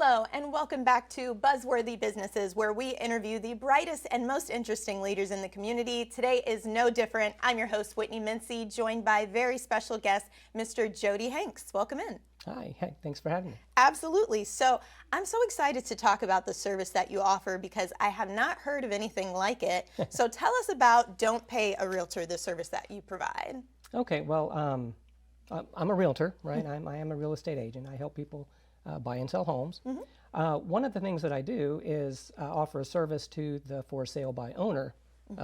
Hello, and welcome back to Buzzworthy Businesses, where we interview the brightest and most interesting leaders in the community. Today is no different. I'm your host, Whitney Mincey, joined by very special guest, Mr. Jody Hanks. Welcome in. Hi, thanks for having me. Absolutely. So I'm so excited to talk about the service that you offer because I have not heard of anything like it. So tell us about Don't Pay a Realtor, the service that you provide. Okay, well, I'm a realtor, right? I am a real estate agent. I help people buy and sell homes. One of the things that I do is offer a service to the for sale by owner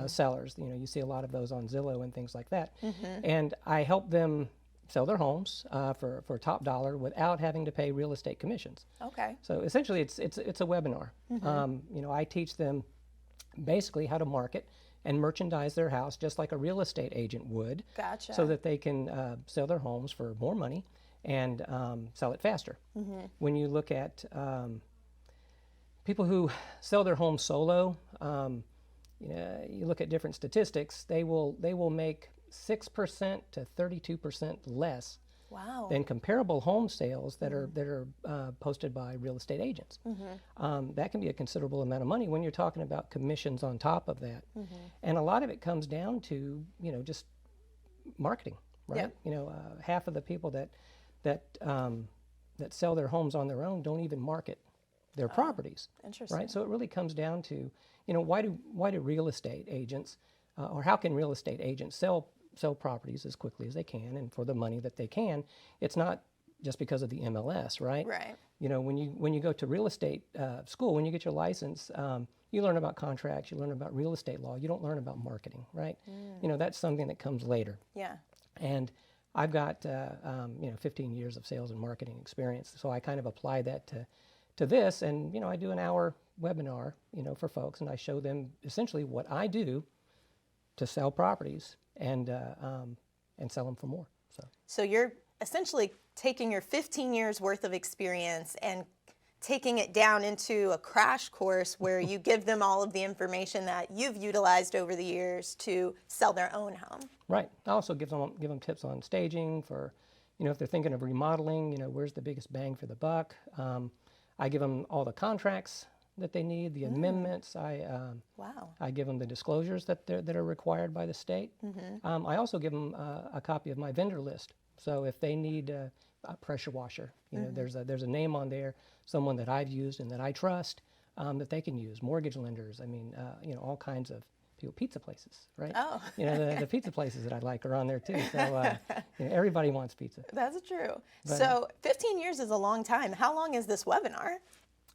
sellers. You know, you see a lot of those on Zillow and things like that. And I help them sell their homes for top dollar without having to pay real estate commissions. Okay. So essentially, it's a webinar. You know, I teach them basically how to market and merchandise their house just like a real estate agent would. Gotcha. So that they can sell their homes for more money and sell it faster. When you look at people who sell their homes solo, you look at different statistics, they will make 6% to 32% less Wow. than comparable home sales that are posted by real estate agents. That can be a considerable amount of money when you're talking about commissions on top of that. And a lot of it comes down to, you know, just marketing, right? Yep. You know, half of the people that sell their homes on their own don't even market their properties. Interesting. Right? So it really comes down to, you know, why do real estate agents, or how can real estate agents sell properties as quickly as they can and for the money that they can? It's not just because of the MLS, right? Right. You know, when you go to real estate school, when you get your license, you learn about contracts, you learn about real estate law. You don't learn about marketing, right? You know, that's something that comes later. Yeah. And I've got 15 years of sales and marketing experience, so I kind of apply that to this. And you know, I do an hour webinar, you know, for folks, and I show them essentially what I do to sell properties and sell them for more. So you're essentially taking your 15 years worth of experience and taking it down into a crash course where you give them all of the information that you've utilized over the years to sell their own home. Right. I also give them tips on staging for, you know, if they're thinking of remodeling, you know, where's the biggest bang for the buck. I give them all the contracts that they need, the amendments. Wow. I give them the disclosures that are required by the state. I also give them a copy of my vendor list. So if they need a pressure washer, you know, there's a name on there, someone that I've used and that I trust, that they can use. Mortgage lenders. I mean, you know, all kinds of people. Pizza places, right? Oh. You know, the pizza places that I like are on there too. So you know, everybody wants pizza. That's true. But, so 15 years is a long time. How long is this webinar?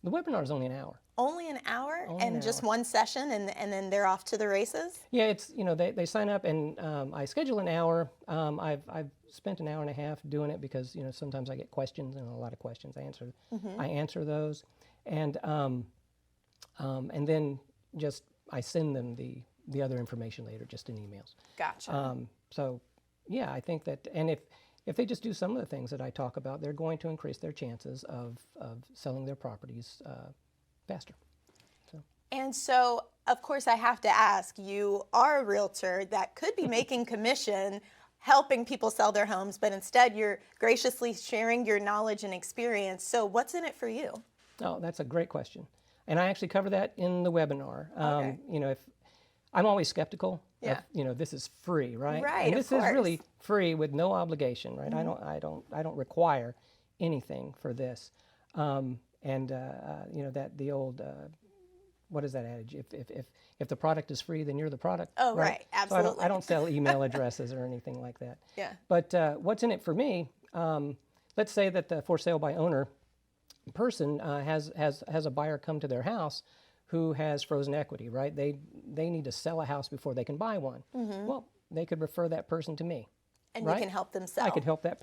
The webinar is only an hour. Only an hour? Only and an just hour. one session and then they're off to the races? Yeah, it's, you know, they sign up and I schedule an hour. I've spent an hour and a half doing it because, you know, sometimes I get questions and a lot of questions. I answer those, and then just I send them the other information later, just in emails. Gotcha. So yeah, I think that, and if they just do some of the things that I talk about, they're going to increase their chances of selling their properties faster. And so, of course, I have to ask, you are a realtor that could be making commission helping people sell their homes, but instead you're graciously sharing your knowledge and experience. So what's in it for you? Oh, that's a great question. And I actually cover that in the webinar. Okay. You know, if I'm always skeptical Yeah. of, you know, this is free, right? Right, And of this is really course. free with no obligation, right? I don't require anything for this. You know, that the old what is that adage? If the product is free, then you're the product. Oh, right. Absolutely. So I don't sell email addresses or anything like that. Yeah. But what's in it for me? Let's say that the for sale by owner person has a buyer come to their house who has frozen equity, right? They need to sell a house before they can buy one. Well, they could refer that person to me. And right? you can help them sell. I could help that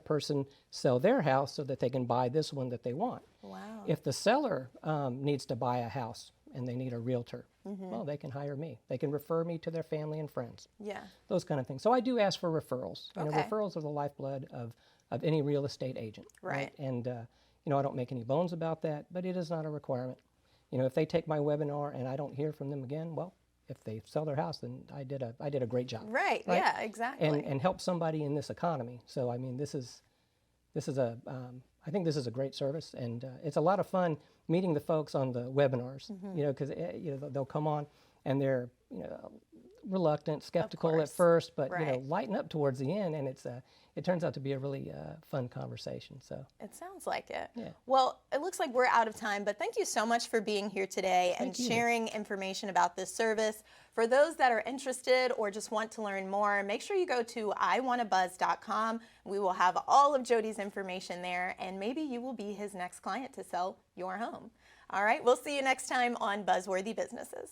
person sell their house so that they can buy this one that they want. Wow. If the seller needs to buy a house and they need a realtor, well, they can hire me. They can refer me to their family and friends. Yeah. Those kind of things. So I do ask for referrals. You know, Okay. referrals are the lifeblood of any real estate agent. Right. And you know, I don't make any bones about that, but it is not a requirement. You know, if they take my webinar and I don't hear from them again, well, if they sell their house, then I did a great job. Right. Yeah, exactly. And help somebody in this economy. So I mean, this is a I think this is a great service, and it's a lot of fun meeting the folks on the webinars. You know, because they'll come on and they're reluctant, skeptical at first, but lighten up towards the end, and it turns out to be a really fun conversation. So it sounds like it. Yeah. Well, it looks like we're out of time, but thank you so much for being here today and sharing information about this service. For those that are interested or just want to learn more, make sure you go to iwannabuzz.com. We will have all of Jody's information there, and maybe you will be his next client to sell your home. All right, we'll see you next time on Buzzworthy Businesses.